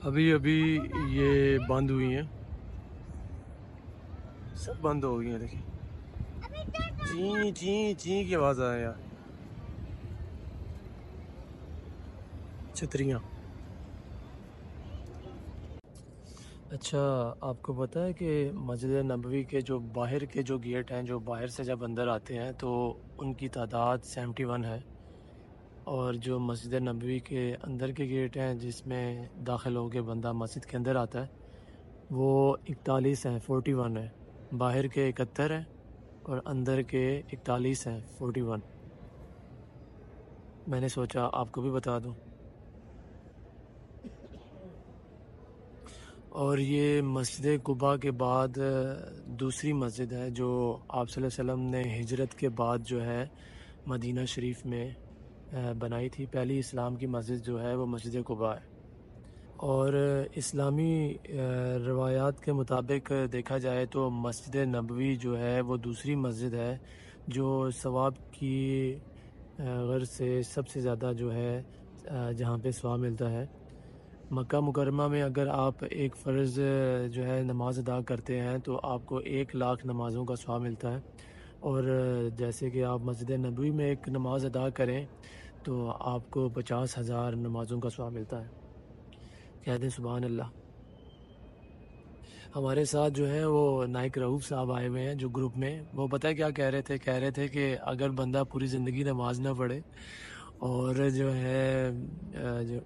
ابھی ابھی یہ بند ہوئی ہیں، سب بند ہو گئی ہیں. دیکھیں چین چین چین کی آواز آ رہی ہے یار. چھتریاں. اچھا، آپ کو پتہ ہے کہ مسجد نبوی کے جو باہر کے جو گیٹ ہیں، جو باہر سے جب اندر آتے ہیں تو ان کی تعداد 71 ہے، اور جو مسجد نبوی کے اندر کے گیٹ ہیں جس میں داخل ہو کے بندہ مسجد کے اندر آتا ہے وہ 41 ہیں، 41 ہے. باہر کے 71 ہیں اور اندر کے 41 ہیں، 41. میں نے سوچا آپ کو بھی بتا دوں. اور یہ مسجد قباء کے بعد دوسری مسجد ہے جو آپ صلی اللہ علیہ وسلم نے ہجرت کے بعد جو ہے مدینہ شریف میں بنائی تھی. پہلی اسلام کی مسجد جو ہے وہ مسجد قباء ہے. اور اسلامی روایات کے مطابق دیکھا جائے تو مسجد نبوی جو ہے وہ دوسری مسجد ہے جو ثواب کی غرض سے سب سے زیادہ جو ہے جہاں پہ ثواب ملتا ہے. مکہ مکرمہ میں اگر آپ ایک فرض جو ہے نماز ادا کرتے ہیں تو آپ کو 1,00,000 نمازوں کا ثواب ملتا ہے، اور جیسے کہ آپ مسجد نبوی میں ایک نماز ادا کریں تو آپ کو 50,000 نمازوں کا ثواب ملتا ہے. کہہ دیں سبحان اللہ. ہمارے ساتھ جو ہے وہ نائک رؤوف صاحب آئے ہوئے ہیں جو گروپ میں، وہ پتہ ہے کیا کہہ رہے تھے کہ اگر بندہ پوری زندگی نماز نہ پڑھے اور جو ہے جو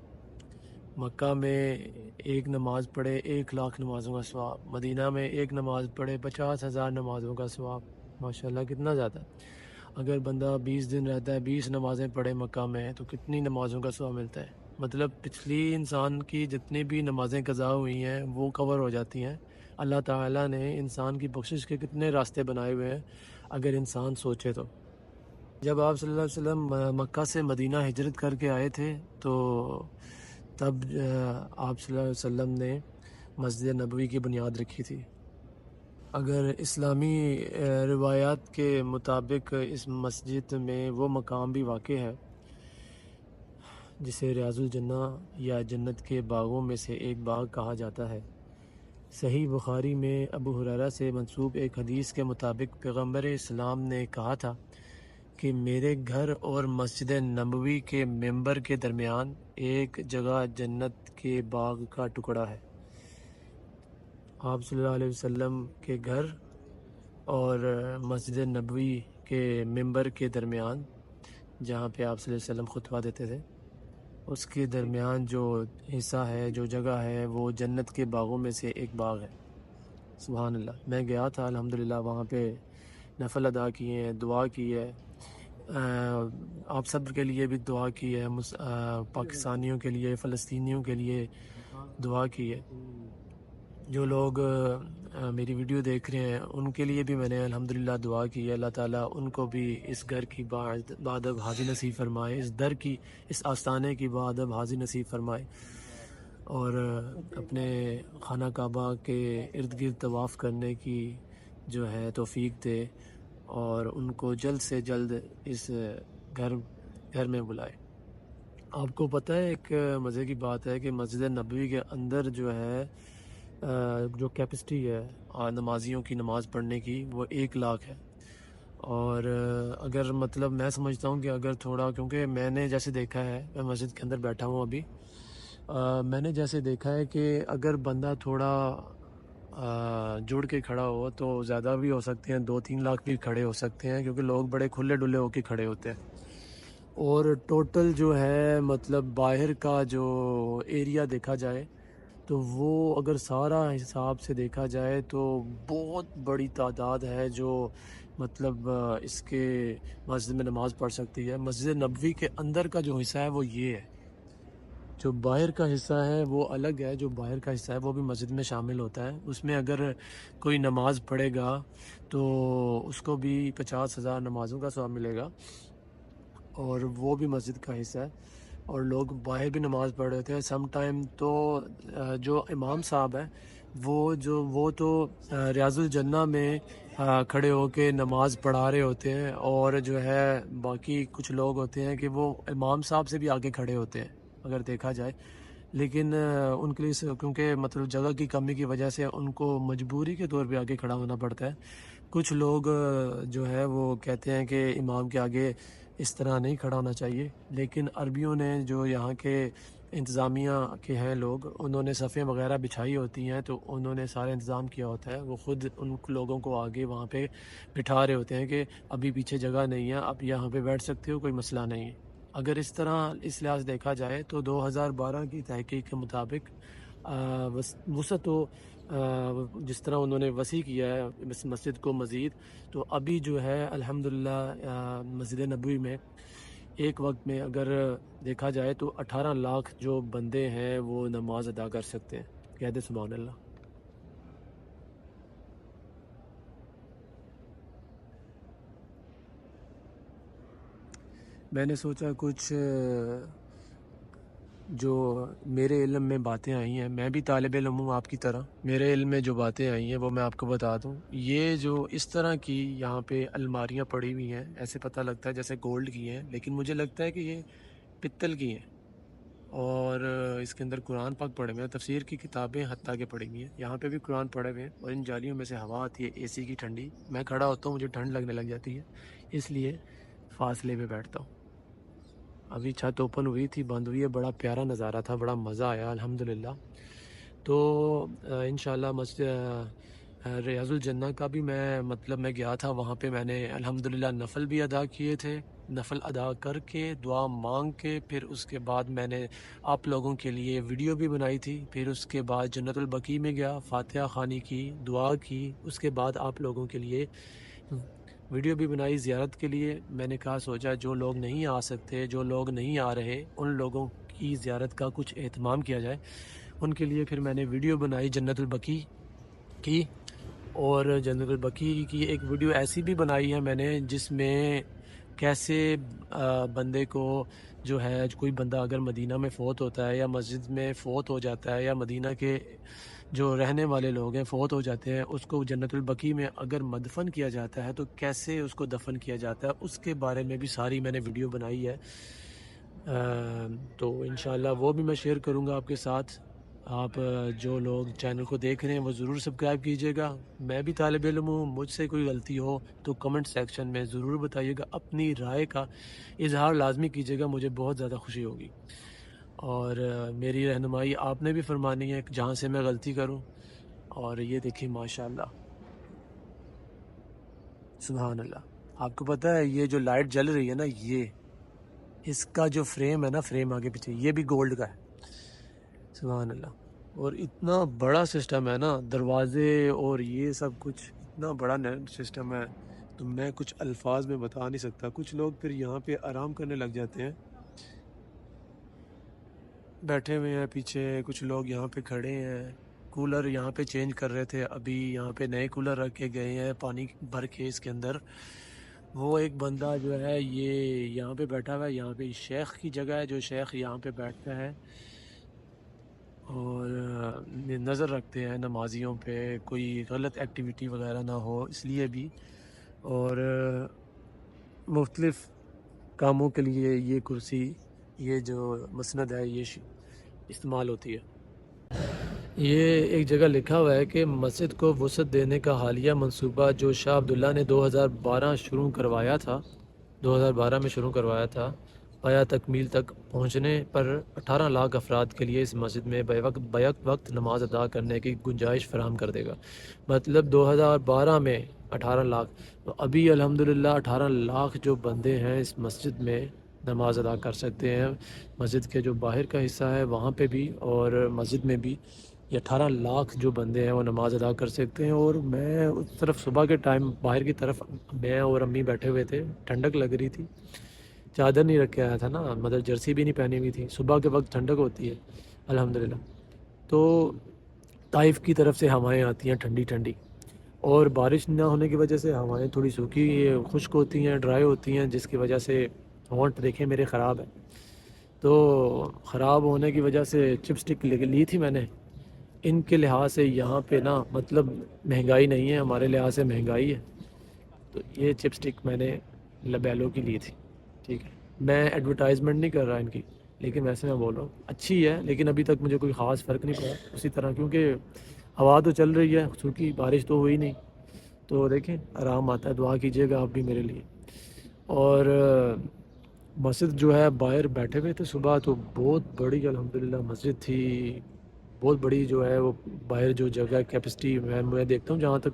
مکہ میں ایک نماز پڑھے 1,00,000 نمازوں کا ثواب، مدینہ میں ایک نماز پڑھے 50,000 نمازوں کا ثواب. ماشاءاللہ کتنا زیادہ. اگر بندہ 20 دن رہتا ہے 20 نمازیں پڑھے مکہ میں تو کتنی نمازوں کا ثواب ملتا ہے. مطلب پچھلی انسان کی جتنی بھی نمازیں قضا ہوئی ہیں وہ کور ہو جاتی ہیں. اللہ تعالیٰ نے انسان کی بخشش کے کتنے راستے بنائے ہوئے ہیں اگر انسان سوچے تو. جب آپ صلی اللہ علیہ وسلم مکہ سے مدینہ ہجرت کر کے آئے تھے تو تب آپ صلی اللہ علیہ وسلم نے مسجد نبوی کی بنیاد رکھی تھی. اگر اسلامی روایات کے مطابق اس مسجد میں وہ مقام بھی واقع ہے جسے ریاض الجنہ یا جنت کے باغوں میں سے ایک باغ کہا جاتا ہے. صحیح بخاری میں ابو ہریرہ سے منسوب ایک حدیث کے مطابق پیغمبر اسلام نے کہا تھا کہ میرے گھر اور مسجد نبوی کے ممبر کے درمیان ایک جگہ جنت کے باغ کا ٹکڑا ہے. آپ صلی اللہ علیہ وسلم کے گھر اور مسجد نبوی کے ممبر کے درمیان جہاں پہ آپ صلی اللہ علیہ وسلم خطبہ دیتے تھے اس کے درمیان جو حصہ ہے، جو جگہ ہے، وہ جنت کے باغوں میں سے ایک باغ ہے. سبحان اللہ. میں گیا تھا الحمدللہ، وہاں پہ نفل ادا کیے ہیں، دعا کی ہے. آپ سب کے لیے بھی دعا کی ہے، پاکستانیوں کے لیے، فلسطینیوں کے لیے دعا کی ہے. جو لوگ میری ویڈیو دیکھ رہے ہیں ان کے لیے بھی میں نے الحمدللہ دعا کی ہے. اللہ تعالیٰ ان کو بھی اس گھر کی بادب حاضر نصیب فرمائے، اس در کی، اس آستانے کی بادب حاضر نصیب فرمائے، اور اپنے خانہ کعبہ کے ارد گرد طواف کرنے کی جو ہے توفیق دے، اور ان کو جلد سے جلد اس گھر میں بلائے. آپ کو پتہ ہے ایک مزے کی بات ہے کہ مسجد نبوی کے اندر جو ہے جو کیپیسٹی ہے نمازیوں کی نماز پڑھنے کی وہ 1,00,000 ہے. اور اگر مطلب میں سمجھتا ہوں کہ اگر تھوڑا، کیونکہ میں نے جیسے دیکھا ہے، میں مسجد کے اندر بیٹھا ہوں ابھی، میں نے جیسے دیکھا ہے کہ اگر بندہ تھوڑا جڑ کے کھڑا ہو تو زیادہ بھی ہو سکتے ہیں، 2-3 لاکھ بھی کھڑے ہو سکتے ہیں، کیونکہ لوگ بڑے کھلے ڈلے ہو کے کھڑے ہوتے ہیں. اور ٹوٹل جو ہے مطلب باہر کا جو ایریا دیکھا جائے تو وہ اگر سارا حساب سے دیکھا جائے تو بہت بڑی تعداد ہے جو مطلب اس کے مسجد میں نماز پڑھ سکتی ہے. مسجد نبوی کے اندر کا جو حصہ ہے وہ یہ ہے. جو باہر کا حصہ ہے وہ الگ ہے، جو باہر کا حصہ ہے وہ بھی مسجد میں شامل ہوتا ہے. اس میں اگر کوئی نماز پڑھے گا تو اس کو بھی 50,000 نمازوں کا ثواب ملے گا، اور وہ بھی مسجد کا حصہ ہے. اور لوگ باہر بھی نماز پڑھ رہے تھے سم ٹائم. تو جو امام صاحب ہیں وہ تو ریاض الجنہ میں کھڑے ہو کے نماز پڑھا رہے ہوتے ہیں، اور جو ہے باقی کچھ لوگ ہوتے ہیں کہ وہ امام صاحب سے بھی آگے کھڑے ہوتے ہیں اگر دیکھا جائے. لیکن ان کے لیے کیونکہ مطلب جگہ کی کمی کی وجہ سے ان کو مجبوری کے طور پہ آگے کھڑا ہونا پڑتا ہے۔ کچھ لوگ جو ہے وہ کہتے ہیں کہ امام کے آگے اس طرح نہیں کھڑا ہونا چاہیے، لیکن عربیوں نے جو یہاں کے انتظامیہ کے ہیں لوگ، انہوں نے صفیں وغیرہ بچھائی ہوتی ہیں، تو انہوں نے سارا انتظام کیا ہوتا ہے، وہ خود ان لوگوں کو آگے وہاں پہ بٹھا رہے ہوتے ہیں کہ ابھی پیچھے جگہ نہیں ہے، اب یہاں پہ بیٹھ سکتے ہو، کوئی مسئلہ نہیں ہے۔ اگر اس طرح اس لحاظ دیکھا جائے تو 2012 کی تحقیق کے مطابق وسعت و جس طرح انہوں نے وسیع کیا ہے اس مسجد کو مزید، تو ابھی جو ہے الحمدللہ مسجد نبوی میں ایک وقت میں اگر دیکھا جائے تو 18 لاکھ جو بندے ہیں وہ نماز ادا کر سکتے ہیں۔ کہہ دے سبحان اللہ۔ میں نے سوچا کچھ جو میرے علم میں باتیں آئی ہیں، میں بھی طالب علم ہوں آپ کی طرح، میرے علم میں جو باتیں آئی ہیں وہ میں آپ کو بتا دوں۔ یہ جو اس طرح کی یہاں پہ الماریاں پڑی ہوئی ہیں، ایسے پتہ لگتا ہے جیسے گولڈ کی ہیں، لیکن مجھے لگتا ہے کہ یہ پتل کی ہیں، اور اس کے اندر قرآن پاک پڑے ہوئے ہیں، تفسیر کی کتابیں حتیٰ کہ پڑھی ہوئی ہیں، یہاں پہ بھی قرآن پڑے ہوئے ہیں، اور ان جالیوں میں سے ہوا آتی ہے اے سی کی ٹھنڈی، میں کھڑا ہوتا ہوں مجھے ٹھنڈ لگنے لگ جاتی ہے، اس لیے فاصلے پہ بیٹھتا ہوں۔ ابھی چھت اوپن ہوئی تھی، بند ہوئی ہے، بڑا پیارا نظارہ تھا، بڑا مزہ آیا الحمدللہ۔ تو انشاءاللہ مسجد ریاض الجنہ کا بھی میں گیا تھا، وہاں پہ میں نے الحمدللہ نفل بھی ادا کیے تھے، نفل ادا کر کے دعا مانگ کے پھر اس کے بعد میں نے آپ لوگوں کے لیے ویڈیو بھی بنائی تھی، پھر اس کے بعد جنت البقیع میں گیا، فاتحہ خوانی کی، دعا کی، اس کے بعد آپ لوگوں کے لیے ویڈیو بھی بنائی زیارت کے لیے۔ میں نے کہا سوچا جو لوگ نہیں آ سکتے، جو لوگ نہیں آ رہے، ان لوگوں کی زیارت کا کچھ اہتمام کیا جائے، ان کے لیے پھر میں نے ویڈیو بنائی جنت البقیع کی، اور جنت البقیع کی ایک ویڈیو ایسی بھی بنائی ہے میں نے جس میں کیسے بندے کو جو ہے کوئی بندہ اگر مدینہ میں فوت ہوتا ہے یا مسجد میں فوت ہو جاتا ہے یا مدینہ کے جو رہنے والے لوگ ہیں فوت ہو جاتے ہیں، اس کو جنت البقیع میں اگر مدفن کیا جاتا ہے تو کیسے اس کو دفن کیا جاتا ہے، اس کے بارے میں بھی ساری میں نے ویڈیو بنائی ہے۔ تو انشاءاللہ وہ بھی میں شیئر کروں گا آپ کے ساتھ۔ آپ جو لوگ چینل کو دیکھ رہے ہیں وہ ضرور سبسکرائب کیجئے گا۔ میں بھی طالب علم ہوں، مجھ سے کوئی غلطی ہو تو کمنٹ سیکشن میں ضرور بتائیے گا، اپنی رائے کا اظہار لازمی کیجئے گا، مجھے بہت زیادہ خوشی ہوگی، اور میری رہنمائی آپ نے بھی فرمانی ہے جہاں سے میں غلطی کروں۔ اور یہ دیکھیں ماشاءاللہ سبحان اللہ، آپ کو پتہ ہے یہ جو لائٹ جل رہی ہے نا، یہ اس کا جو فریم ہے نا، فریم آگے پیچھے یہ بھی گولڈ کا ہے، سبحان اللہ۔ اور اتنا بڑا سسٹم ہے نا، دروازے اور یہ سب کچھ اتنا بڑا سسٹم ہے تو میں کچھ الفاظ میں بتا نہیں سکتا۔ کچھ لوگ پھر یہاں پہ آرام کرنے لگ جاتے ہیں، بیٹھے ہوئے ہیں پیچھے، کچھ لوگ یہاں پہ کھڑے ہیں، کولر یہاں پہ چینج کر رہے تھے، ابھی یہاں پہ نئے کولر رکھ کے گئے ہیں پانی بھر کے اس کے اندر۔ وہ ایک بندہ جو ہے یہ یہاں پہ بیٹھا ہوا ہے، یہاں پہ شیخ کی جگہ ہے، جو شیخ یہاں پہ بیٹھتا ہے اور نظر رکھتے ہیں نمازیوں پہ کوئی غلط ایکٹیویٹی وغیرہ نہ ہو اس لیے بھی، اور مختلف کاموں کے لیے یہ کرسی، یہ جو مسند ہے یہ استعمال ہوتی ہے۔ یہ ایک جگہ لکھا ہوا ہے کہ مسجد کو وسعت دینے کا حالیہ منصوبہ جو شاہ عبداللہ نے 2012 شروع کروایا تھا، 2012 میں شروع کروایا تھا، پایا تکمیل تک پہنچنے پر 18 لاکھ افراد کے لیے اس مسجد میں بیک وقت نماز ادا کرنے کی گنجائش فراہم کر دے گا۔ مطلب 2012 میں 18 لاکھ، تو ابھی الحمدللہ 18 لاکھ جو بندے ہیں اس مسجد میں نماز ادا کر سکتے ہیں، مسجد کے جو باہر کا حصہ ہے وہاں پہ بھی اور مسجد میں بھی یہ 18 لاکھ جو بندے ہیں وہ نماز ادا کر سکتے ہیں۔ اور میں اس طرف صبح کے ٹائم باہر کی طرف میں اور امی بیٹھے ہوئے تھے، ٹھنڈک لگ رہی تھی، چادر نہیں رکھ کے آیا تھا نا، مطلب جرسی بھی نہیں پہنی ہوئی تھی، صبح کے وقت ٹھنڈک ہوتی ہے الحمدللہ۔ تو طائف کی طرف سے ہوائیں آتی ہیں ٹھنڈی ٹھنڈی، اور بارش نہ ہونے کی وجہ سے ہوائیں تھوڑی سوکھی خشک ہوتی ہیں، ڈرائی ہوتی ہیں، جس کی وجہ سے ہونٹ دیکھیں میرے خراب ہے، تو خراب ہونے کی وجہ سے چپ سٹک لی تھی میں نے۔ ان کے لحاظ سے یہاں پہ نا مطلب مہنگائی نہیں ہے، ہمارے لحاظ سے مہنگائی ہے، تو یہ چپ سٹک میں نے لبیلو کی لی تھی، ٹھیک ہے، میں ایڈورٹائزمنٹ نہیں کر رہا ان کی، لیکن ویسے میں بول رہا ہوں اچھی ہے، لیکن ابھی تک مجھے کوئی خاص فرق نہیں پڑا اسی طرح، کیونکہ ہوا تو چل رہی ہے، چونکہ بارش تو ہوئی نہیں، تو دیکھیں آرام آتا ہے۔ دعا کیجیے گا آپ بھی میرے لیے۔ اور مسجد جو ہے باہر بیٹھے ہوئے تھے صبح، تو بہت بڑی الحمدللہ مسجد تھی، بہت بڑی جو ہے وہ باہر جو جگہ کیپیسٹی میں دیکھتا ہوں جہاں تک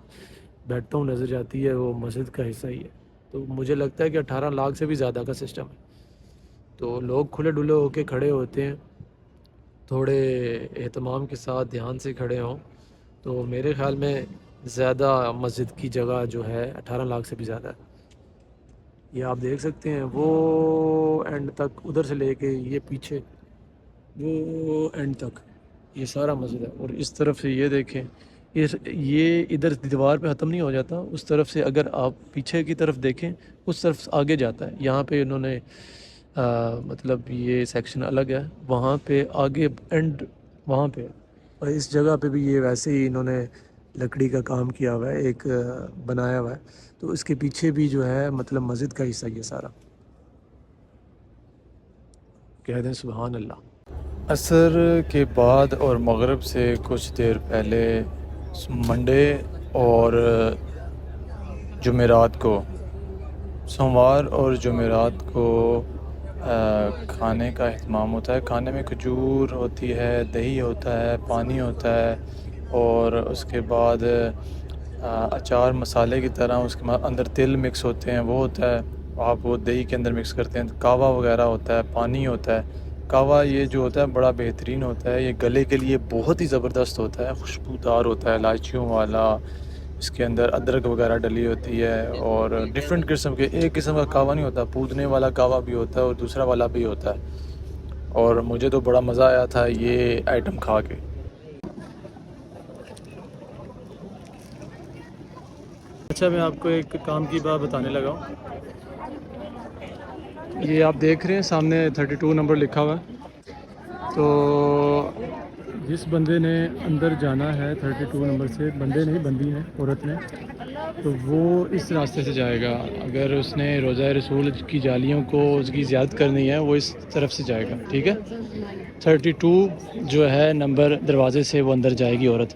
بیٹھتا ہوں نظر جاتی ہے وہ مسجد کا حصہ ہی ہے، تو مجھے لگتا ہے کہ 18 لاکھ سے بھی زیادہ کا سسٹم ہے۔ تو لوگ کھلے ڈلے ہو کے کھڑے ہوتے ہیں، تھوڑے اہتمام کے ساتھ دھیان سے کھڑے ہوں، تو میرے خیال میں زیادہ مسجد کی جگہ جو ہے 18 لاکھ سے بھی زیادہ ہے۔ یہ آپ دیکھ سکتے ہیں وہ اینڈ تک، ادھر سے لے کے یہ پیچھے وہ اینڈ تک یہ سارا مسجد ہے۔ اور اس طرف سے یہ دیکھیں، یہ ادھر دیوار پہ ختم نہیں ہو جاتا، اس طرف سے اگر آپ پیچھے کی طرف دیکھیں اس طرف آگے جاتا ہے۔ یہاں پہ انہوں نے مطلب یہ سیکشن الگ ہے، وہاں پہ آگے اینڈ وہاں پہ، اور اس جگہ پہ بھی یہ ویسے ہی انہوں نے لکڑی کا کام کیا ہوا ہے، ایک بنایا ہوا ہے، تو اس کے پیچھے بھی جو ہے مطلب مسجد کا حصہ یہ سارا۔ کہہ دیں سبحان اللہ۔ عصر کے بعد اور مغرب سے کچھ دیر پہلے منڈے اور جمعرات کو، سوموار اور جمعرات کو کھانے کا اہتمام ہوتا ہے۔ کھانے میں کھجور ہوتی ہے، دہی ہوتا ہے، پانی ہوتا ہے، اور اس کے بعد اچار مسالے کی طرح اس کے اندر تل مکس ہوتے ہیں، وہ ہوتا ہے، آپ وہ دہی کے اندر مکس کرتے ہیں۔ کہوہ وغیرہ ہوتا ہے، پانی ہوتا ہے۔ کہوہ یہ جو ہوتا ہے بڑا بہترین ہوتا ہے، یہ گلے کے لیے بہت ہی زبردست ہوتا ہے، خوشبودار ہوتا ہے، الائچیوں والا، اس کے اندر ادرک وغیرہ ڈلی ہوتی ہے، اور ڈیفرنٹ قسم کے، ایک قسم کا کہوہ نہیں ہوتا، پودنے والا کہوہ بھی ہوتا ہے اور دوسرا والا بھی ہوتا ہے، اور مجھے تو بڑا مزہ آیا تھا یہ آئٹم کھا کے۔ اچھا میں آپ کو ایک کام کی بات بتانے لگا ہوں، یہ آپ دیکھ رہے ہیں سامنے 32 نمبر لکھا ہوا ہے، تو جس بندے نے اندر جانا ہے 32 نمبر سے، بندے نہیں بندی ہیں، عورت نے، تو وہ اس راستے سے جائے گا۔ اگر اس نے روزہ رسول کی جالیوں کو اس کی زیارت کرنی ہے وہ اس طرف سے جائے گا، ٹھیک ہے؟ 32 جو ہے نمبر دروازے سے وہ اندر جائے گی عورت۔